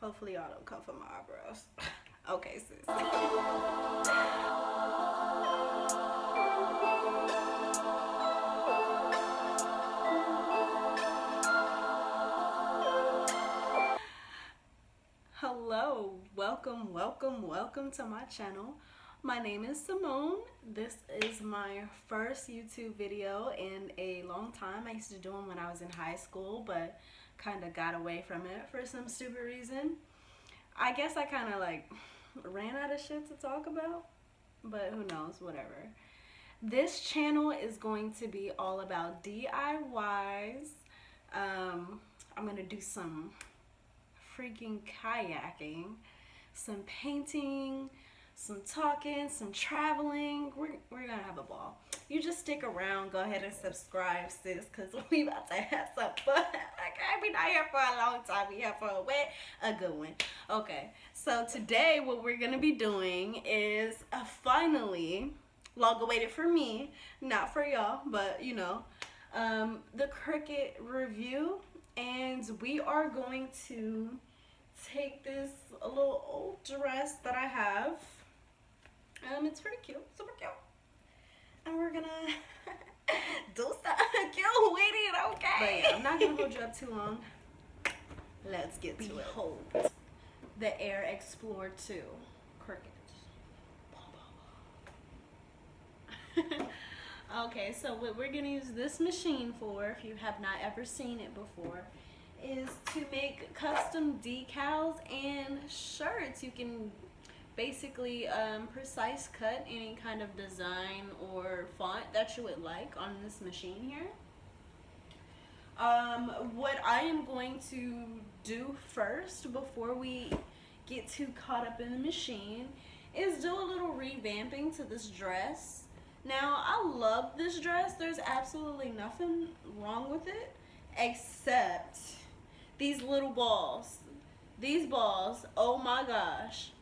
Hopefully y'all don't come for my eyebrows. Okay, sis. Hello, welcome to my channel. My name is Simone. This is my first YouTube video in a long time. I used to do them when I was in high school, but kind of got away from it for some stupid reason. I guess I kind of like ran out of shit to talk about, but who knows, whatever. This channel is going to be all about DIYs. I'm gonna do some freaking kayaking, some painting, some talking, some traveling. We're gonna have a ball. You just stick around, go ahead and subscribe, sis, because we about to have some fun. Okay, we not here for a long time, we here for a good one. Okay, so today what we're gonna be doing is finally, long awaited for me, not for y'all, but you know, the Cricut review. And we are going to take this little old dress that I have. It's pretty cute, super cute. And we're gonna do something cute with it, okay? But yeah, I'm not gonna hold you up too long. Let's get to it. Behold, the Air Explorer 2 Cricut. Okay, so what we're gonna use this machine for, if you have not ever seen it before, is to make custom decals and shirts. You can basically precise cut any kind of design or font that you would like on this machine here. What I am going to do first before we get too caught up in the machine is do a little revamping to this dress. Now, I love this dress. There's absolutely nothing wrong with it except these little balls. These balls, oh my gosh,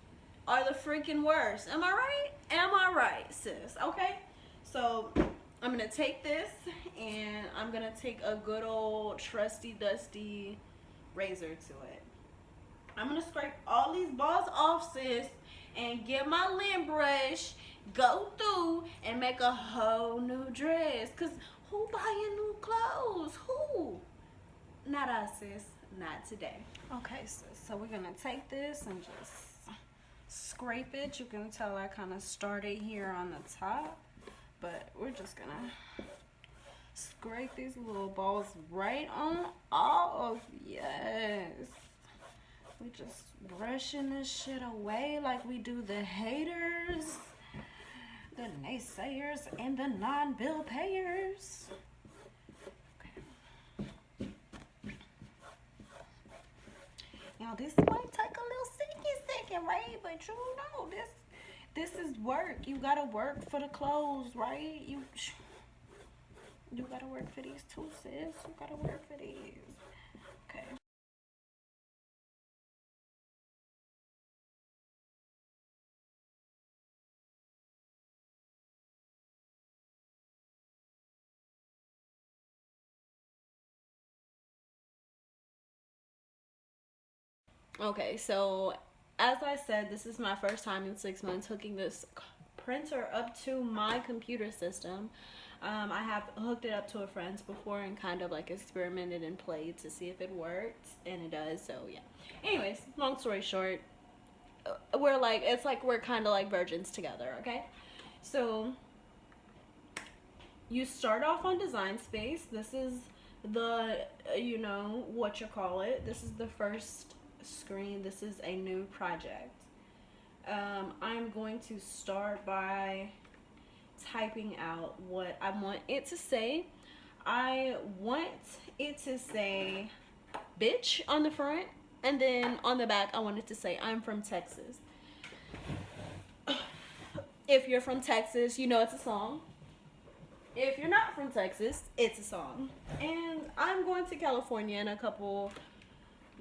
are the freaking worst. Am I right? Am I right, sis? Okay? So, I'm going to take this and I'm going to take a good old trusty dusty razor to it. I'm going to scrape all these balls off, sis, and get my lint brush, go through and make a whole new dress. Cause who buying new clothes? Who? Not us, sis. Not today. Okay, sis. So we're gonna take this and just scrape it. You can tell I kind of started here on the top, but we're just gonna scrape these little balls right on off. Yes. We just brushing this shit away like we do the haters, the naysayers, and the non-bill payers. Okay. Now this might take a little second, right? But you know, this is work. You gotta work for the clothes, right? You gotta work for these too, sis. You gotta work for these. Okay. Okay, so as I said, this is my first time in 6 months hooking this printer up to my computer system. I have hooked it up to a friend's before and kind of like experimented and played to see if it worked, and it does, so yeah. Anyways, long story short, it's like we're kind of like virgins together, okay? So you start off on Design Space. This is the, you know, what you call it. This is the first screen. This is a new project. I'm going to start by typing out what I want it to say. I want it to say bitch on the front, and then on the back I want it to say I'm from Texas. If you're from Texas, you know it's a song. If you're not from Texas, it's a song. And I'm going to California in a couple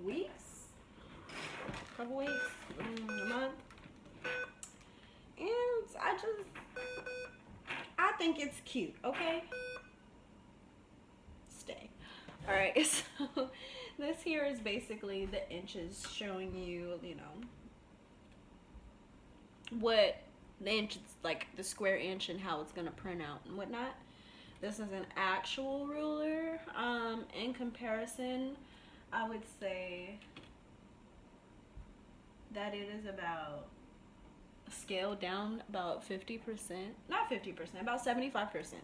weeks. A month. And I think it's cute, okay? Stay. Alright, so This here is basically the inches showing you, you know, what the inch, like the square inch and how it's gonna print out and whatnot. This is an actual ruler. In comparison, I would say that it is about scaled down about 50%, not 50%, about 75%.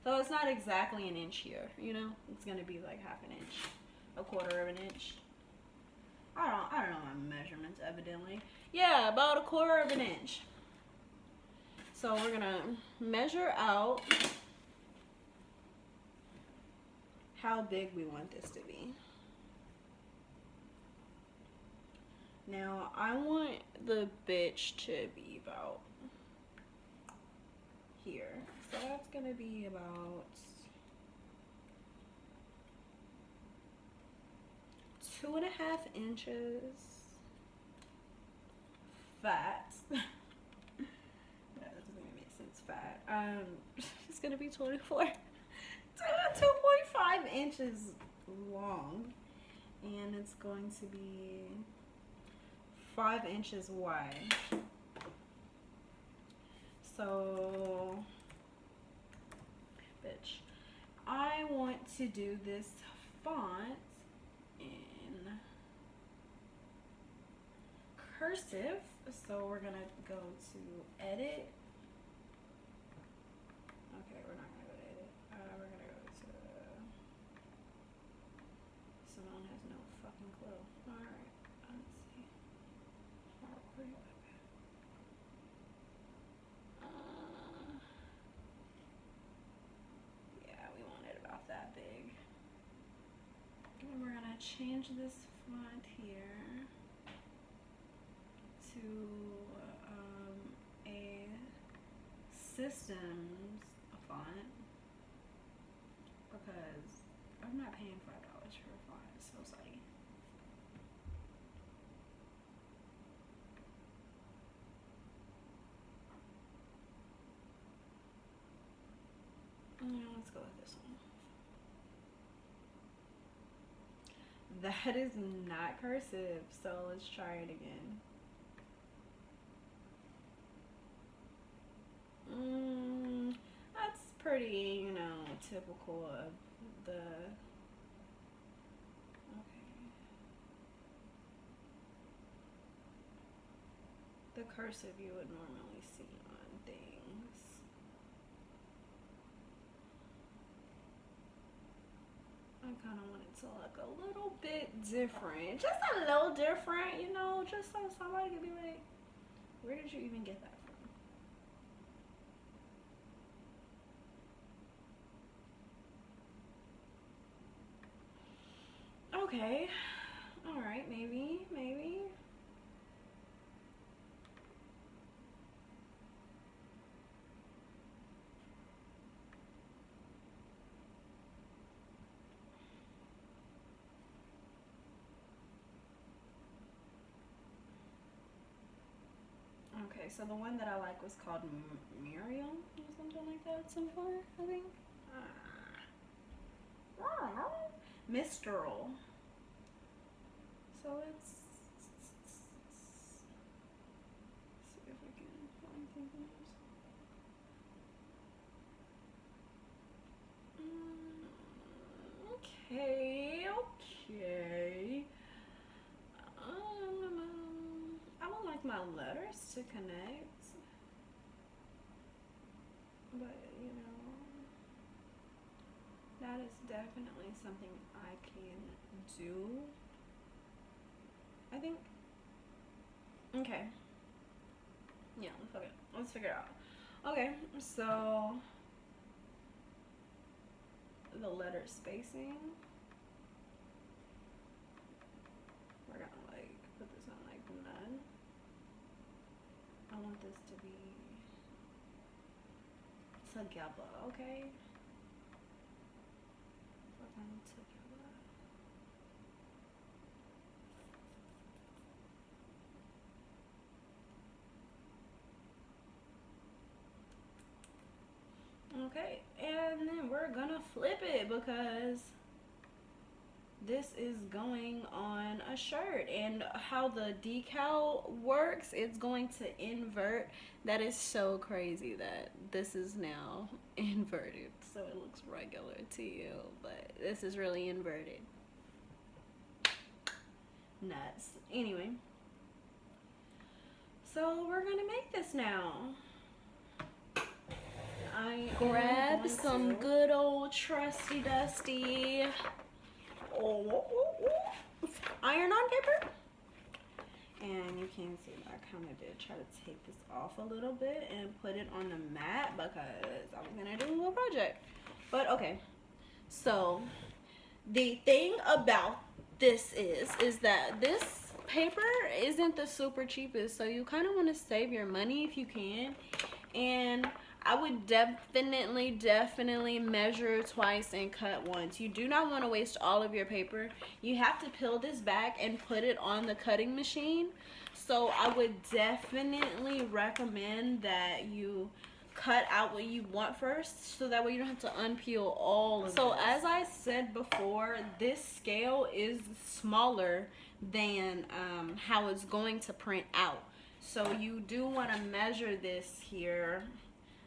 So it's not exactly an inch here, you know. It's gonna be like half an inch, a quarter of an inch. I don't know my measurements, evidently. Yeah, about a quarter of an inch. So we're gonna measure out how big we want this to be. Now I want the bitch to be about here. So that's gonna be about 2.5 inches fat. That doesn't even make sense, fat. It's gonna be 2.5 inches long, and it's going to be 5 inches wide. So, bitch, I want to do this font in cursive, so we're gonna go to edit. Okay, we're not gonna go to edit. We're gonna go to Simone has no fucking clue. Alright, let's see. Yeah, we want it about that big. And we're gonna change this font here to a systems font, because I'm not paying $5 for a font. It's so sorry. Let's go with this one. That is not cursive, so let's try it again. That's pretty, you know, typical of the. Okay. The cursive you would normally see on things. I kind of want it to look a little bit different. Just a little different, you know, just so somebody could be like, where did you even get that from? Okay. Alright, maybe. Okay, so the one that I like was called Miriam or something like that so far, I think. I don't know. Mistral. So let's see if we can find something else. Okay. I would like my letters to connect, but you know, that is definitely something I can do, I think. Okay. Yeah, let's figure it out. Okay, so the letter spacing, we're gonna like put this on like none. I want this to be together, okay? Okay, and then we're gonna flip it because this is going on a shirt, and how the decal works, it's going to invert. That is so crazy that this is now inverted, so it looks regular to you, but this is really inverted. Nuts. Anyway, so we're gonna make this now. I grab some good old trusty dusty iron-on paper, and you can see I kind of did try to take this off a little bit and put it on the mat because I was gonna do a little project. But okay, so the thing about this is that this paper isn't the super cheapest, so you kind of want to save your money if you can, and I would definitely measure twice and cut once. You do not want to waste all of your paper. You have to peel this back and put it on the cutting machine. So I would definitely recommend that you cut out what you want first, so that way you don't have to unpeel all of it. So as I said before, this scale is smaller than how it's going to print out. So you do want to measure this here.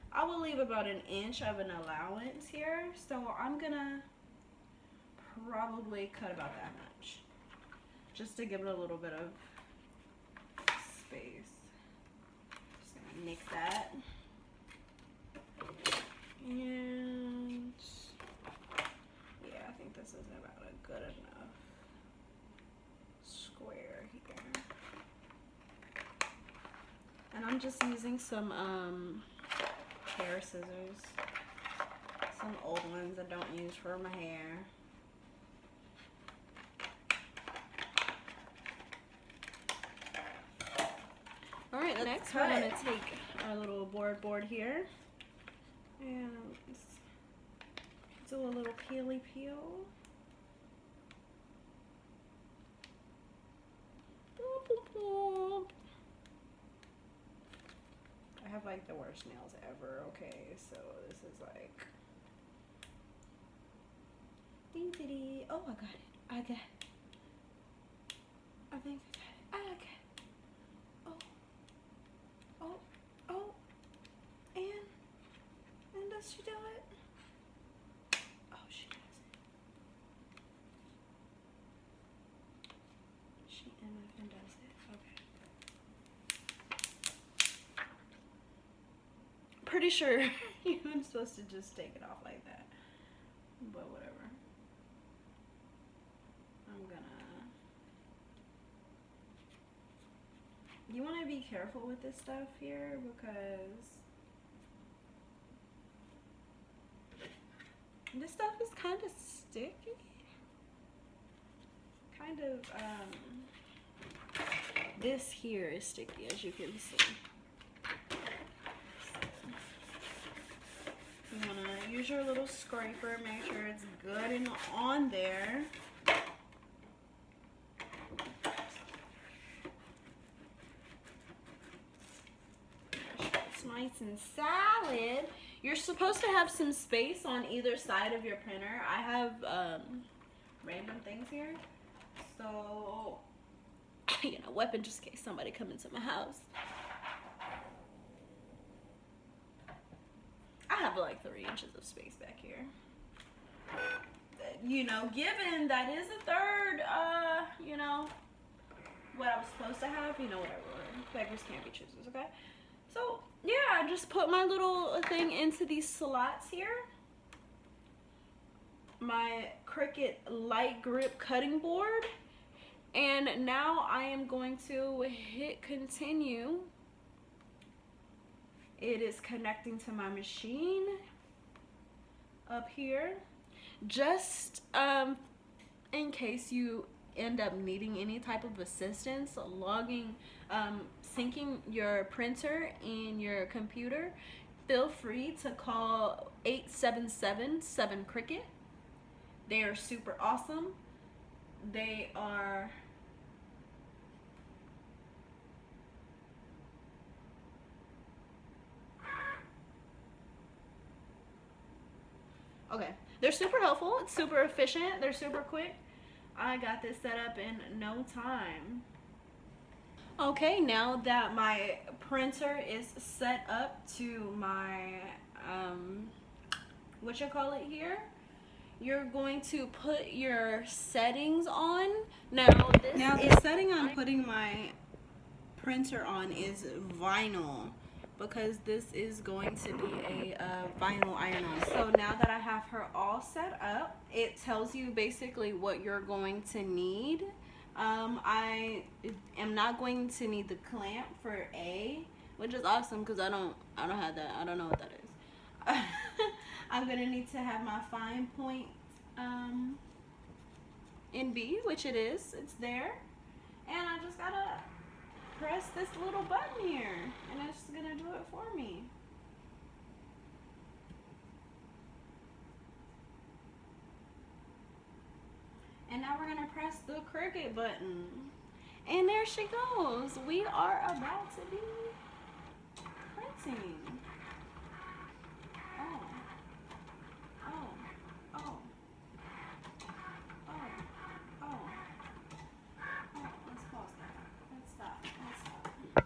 I will leave about 1 inch of an allowance here, so I'm gonna probably cut about that much, just to give it a little bit of space. Just gonna nick that, and yeah, I think this is about a good enough square here. And I'm just using some hair scissors, some old ones I don't use for my hair. All right, next we're gonna take our little board here and do a little peely peel. I have like the worst nails ever. Okay, so this is like dee. Oh, I got it. I got it. I think I got it. Oh, and does she do it? Oh, she does it. She and does it. Okay. Pretty sure you're supposed to just take it off like that, but whatever. You want to be careful with this stuff here because this stuff is kind of sticky. This here is sticky, as you can see. You want to use your little scraper, make sure it's good and on there. Nice and solid. You're supposed to have some space on either side of your printer. I have random things here, so weapon just in case somebody come into my house. I have like 3 inches of space back here. Given that is a third, what I was supposed to have, whatever. Beggars can't be choosers, okay? So yeah, I just put my little thing into these slots here. My Cricut light grip cutting board. And now I am going to hit continue. It is connecting to my machine up here. Just in case you end up needing any type of assistance syncing your printer in your computer, feel free to call 8777-Cricut. They are super awesome. They are okay. They're super helpful. It's super efficient. They're super quick. I got this set up in no time. Okay, now that my printer is set up to my what you call it here, you're going to put your settings on. Now the setting I'm putting my printer on is vinyl, because this is going to be a vinyl iron-on. So now that I have her all set up, it tells you basically what you're going to need. I am not going to need the clamp for A, which is awesome because I don't have that. I don't know what that is. I'm gonna need to have my fine point in B, which it is. It's there, and I just gotta press this little button here, and it's gonna do it for me. And now we're gonna press the Cricut button. And there she goes. We are about to be printing. Oh. Oh. Oh. Oh. Oh. Oh. Let's pause that. Let's stop. Let's stop.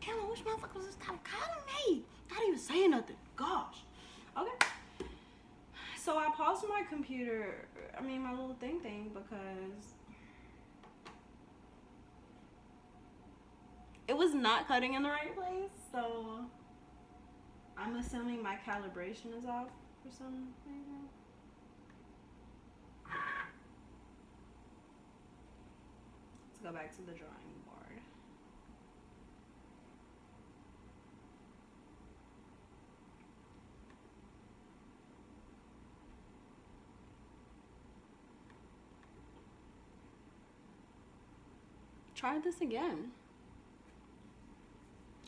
Damn, which motherfucker was this time calling me? Not even saying nothing. Gosh. Okay. So I paused my computer, my little thing, because it was not cutting in the right place. So I'm assuming my calibration is off for some reason. Let's go back to the drawing board. Try this again.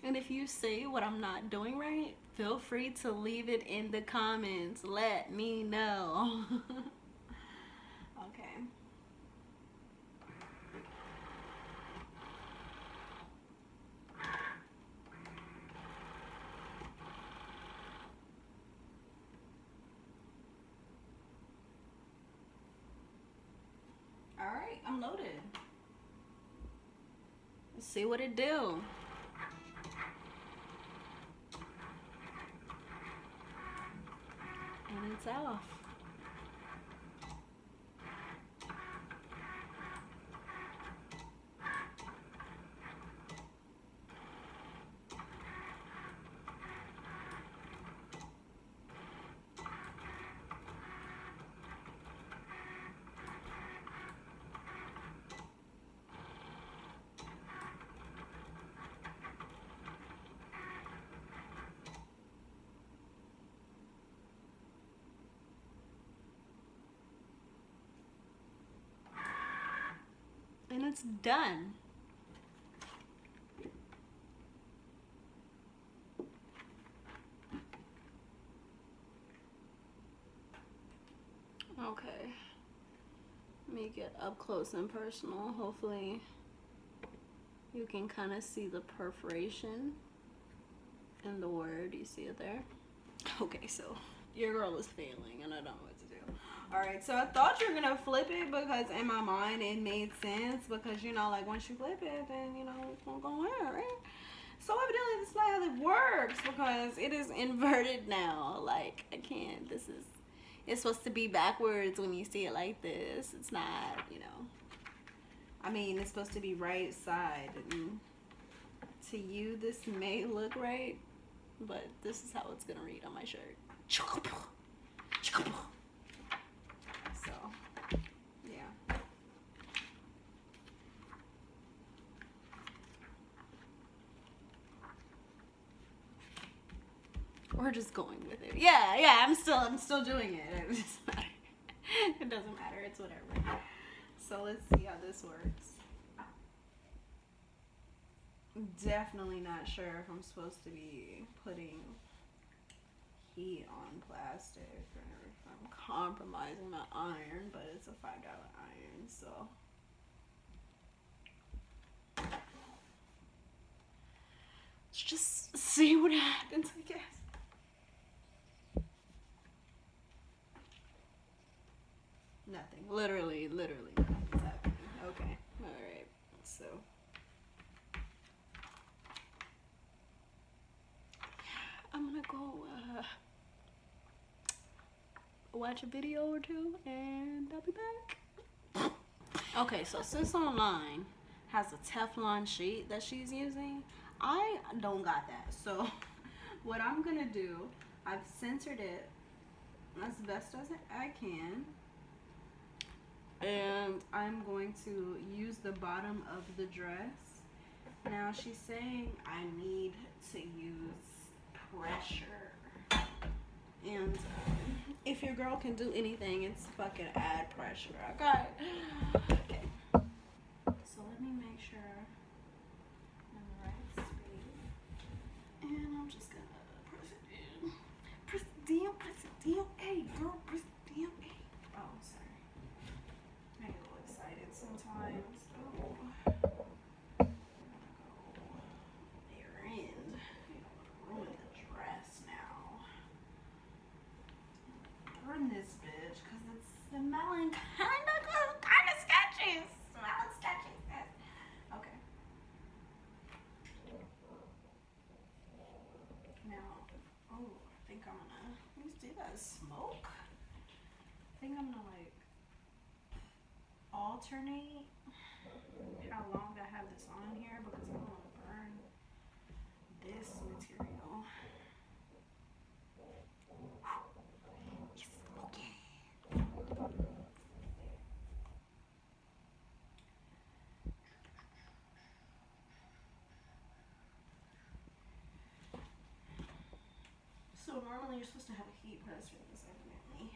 And if you see what I'm not doing right, feel free to leave it in the comments. Let me know. Okay. All right, I'm loaded. Let's see what it do. And it's off. And it's done. Okay. Let me get up close and personal. Hopefully you can kind of see the perforation in the word. You see it there? Okay, so your girl is failing and I don't know what to do. Alright, so I thought you were gonna flip it because in my mind it made sense, because like once you flip it, then it's gonna go in, right? So evidently this is not how it works, because it is inverted now. Like, I can't, it's supposed to be backwards when you see it like this. It's not, it's supposed to be right side. And to you this may look right, but this is how it's gonna read on my shirt. So, yeah. Or we're just going with it. Yeah, I'm still doing it. It doesn't matter. It doesn't matter. It's whatever. So let's see how this works. Definitely not sure if I'm supposed to be putting heat on plastic or if I'm compromising my iron, but it's a $5 iron, so let's just see what happens, I guess. Nothing. Literally nothing's happening. Okay. Alright. So I'm gonna go watch a video or two and I'll be back. Okay, so Sis Online has a Teflon sheet that she's using. I don't got that. So what I'm gonna do, I've centered it as best as I can. And I'm going to use the bottom of the dress. Now she's saying I need to use pressure. And if your girl can do anything, it's fucking add pressure. Okay. Okay. So let me make sure I'm the right speed. And I'm just gonna press it in. Press it down, press it down. Hey, girl, press it down. Hey. Oh, sorry. I get a little excited sometimes. Oh. There end. Ruin the dress now. Burn this bitch because it's smelling kind of sketchy. It's smelling sketchy. Okay. Now, oh, I think I'm gonna. Let me see that smoke. I think I'm gonna like alternate how long I have this on here because I don't want to burn this material. It's smoking. So normally you're supposed to have a heat press for this, evidently.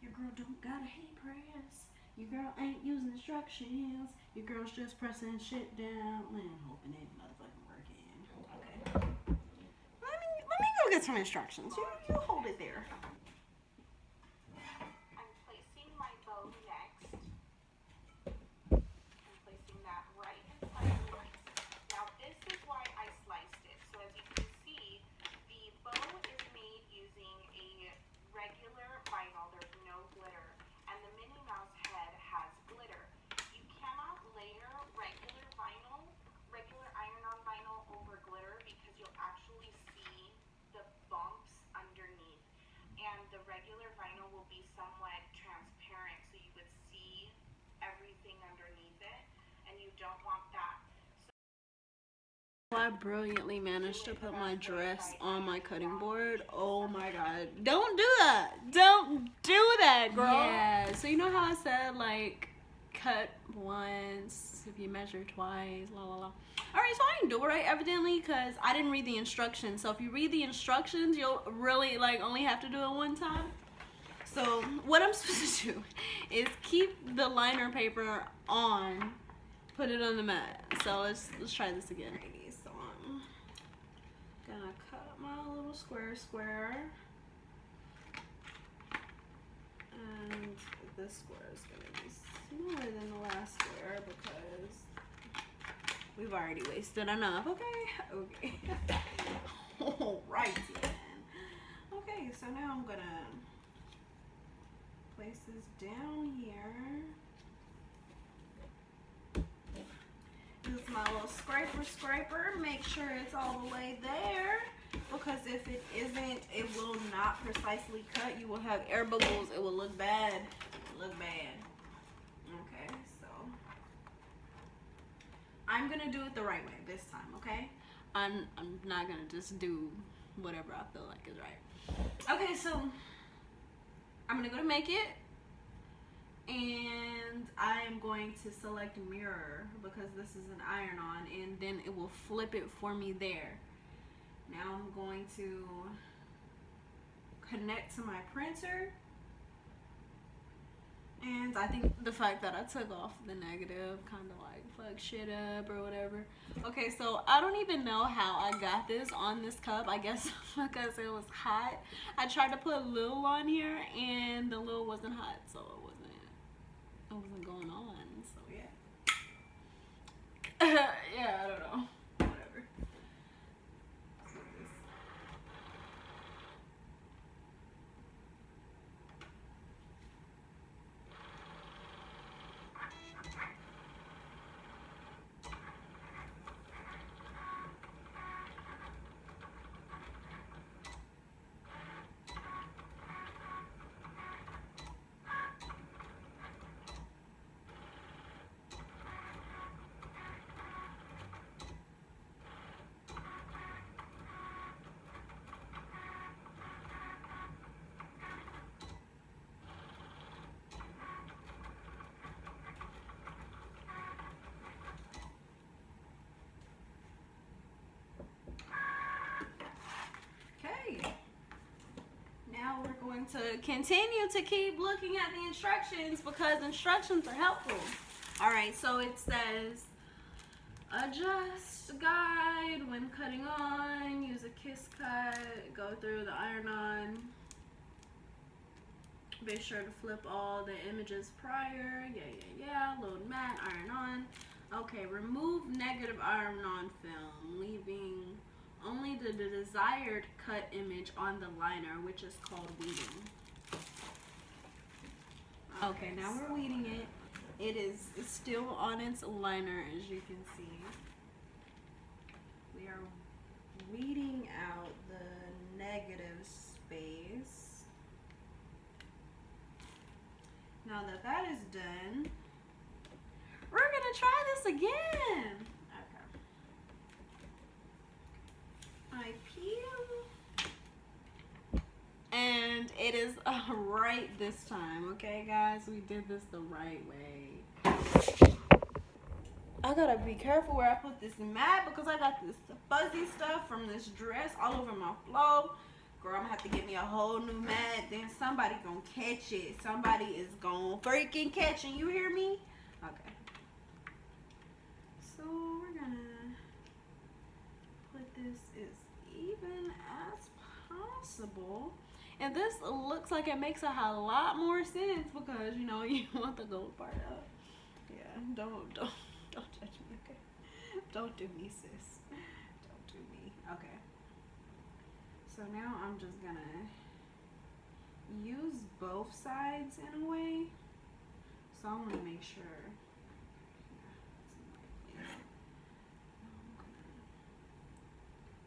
Your girl don't got a heat press. Your girl ain't using instructions. Your girl's just pressing shit down and hoping it motherfucking working. Okay. Let me go get some instructions. You hold it there. I'm placing my bow next. I'm placing that right inside the lace. Now this is why I sliced it. So as you can see, the bow is made using a regular vinyl. There's no glitter. And the Minnie Mouse head has glitter. You cannot layer regular vinyl, regular iron-on vinyl over glitter because you'll actually see the bumps underneath. And the regular vinyl will be somewhat transparent, so you would see everything underneath it, and you don't want that. I brilliantly managed to put my dress on my cutting board. Oh my god. Don't do that. Don't do that, girl. Yeah, so you know how I said, like, cut once, if you measure twice, la la la. Alright, so I didn't do it right, evidently, because I didn't read the instructions. So if you read the instructions, you'll really, like, only have to do it one time. So what I'm supposed to do is keep the liner paper on, put it on the mat. So let's try this again. So I'm gonna cut my little square, and this square is gonna be smaller than the last square because we've already wasted enough. Okay. Alright then. Okay, so now I'm gonna place this down here. Use my little scraper. Make sure it's all the way there, because if it isn't, it will not precisely cut. You will have air bubbles. It will look bad. Okay, so I'm gonna do it the right way this time. Okay, I'm not gonna just do whatever I feel like is right. Okay, so I'm gonna go to make it, And I am going to select mirror because this is an iron-on, and then it will flip it for me there. Now I'm going to connect to my printer. And I think the fact that I took off the negative kind of like fucked shit up or whatever. Okay, so I don't even know how I got this on this cup. I guess because it was hot. I tried to put Lil on here and the Lil wasn't hot, so it wasn't going on. So yeah. Yeah, I don't know. Whatever. Now we're going to continue to keep looking at the instructions because instructions are helpful. All right, so it says adjust guide when cutting on, use a kiss cut, go through the iron-on, be sure to flip all the images prior, yeah, load matte, iron-on. Okay, remove negative iron-on film, leaving only the desired cut image on the liner, which is called weeding. Okay, now we're weeding it. It's still on its liner, as you can see. We are weeding out the negative space. Now that that is done, we're gonna try this again. I peel, and it is right this time. Okay, guys, we did this the right way. I gotta be careful where I put this mat because I got this fuzzy stuff from this dress all over my floor. Girl, I'm gonna have to get me a whole new mat. Then somebody gonna catch it. Somebody is gonna freaking catch it. You hear me? Okay. So we're gonna put this as even as possible, and this looks like it makes a lot more sense because you know you want the gold part out. Yeah, don't touch me, okay? Don't do me, sis. Don't do me. Okay. So now I'm just gonna use both sides in a way. So I want to make sure.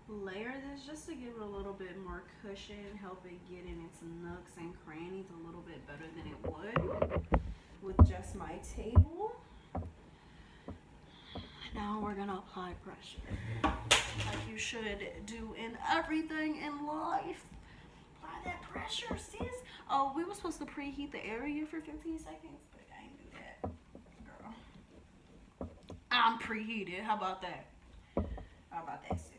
Layer this just to give it a little bit more cushion, help it get in its nooks and crannies a little bit better than it would with just my table. Now we're gonna apply pressure like you should do in everything in life. Apply that pressure, sis. Oh, we were supposed to preheat the area for 15 seconds, but I didn't do that, girl. I'm preheated. How about that? How about that, sis?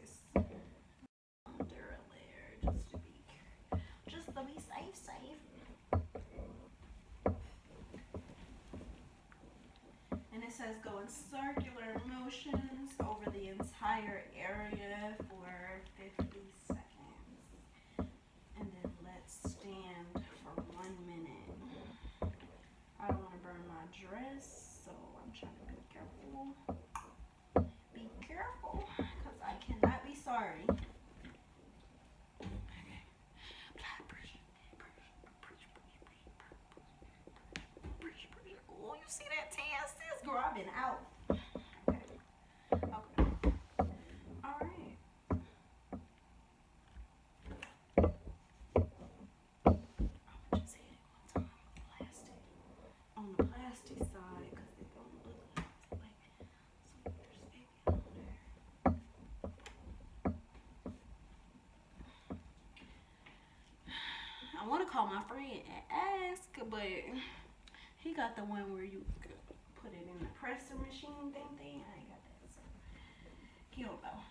And it says go in circular motions over the entire area for 50 seconds. And then let's stand for 1 minute. I don't want to burn my dress, so I'm trying to be careful. Be careful, because I cannot be sorry. Oh, you see that tan, sis? Girl, I've been out. Okay. Okay. All right. I'm just hit it one time on the plastic side, because it don't look like some there's baby on there. I want to call my friend and ask, but He got the one where you put it in the presser machine thing. I ain't got that, so he don't know.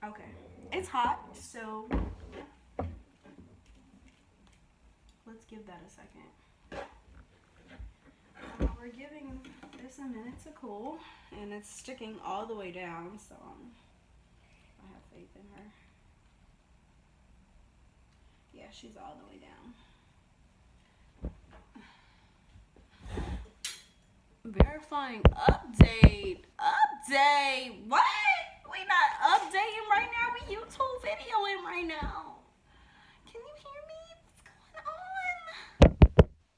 Okay, it's hot, so let's give that a second. We're giving this a minute to cool, and it's sticking all the way down, so I have faith in her. Yeah, she's all the way down. Verifying update. What? We not updating right now. We YouTube videoing right now. Can you hear me? What's going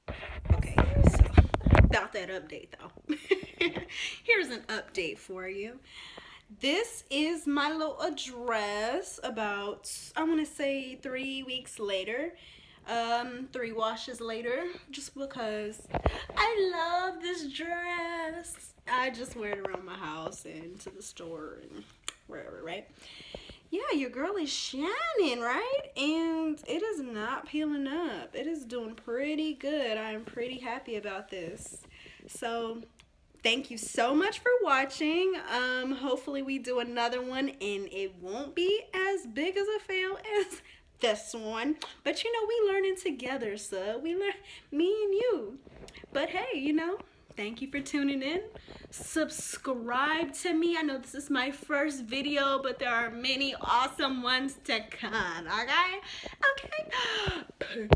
on? Okay, so about that update though. Here's an update for you. This is my little address about, I want to say 3 weeks later. 3 washes later, just because I love this dress. I just wear it around my house and to the store and wherever, right? Yeah, your girl is shining, right? And it is not peeling up. It is doing pretty good. I'm pretty happy about this. So thank you so much for watching. Hopefully we do another one and it won't be as big as a fail as this one, but you know, we learning together, so we learn, me and you. But hey, you know, thank you for tuning in. Subscribe to me. I know this is my first video, but there are many awesome ones to come. Okay, peace.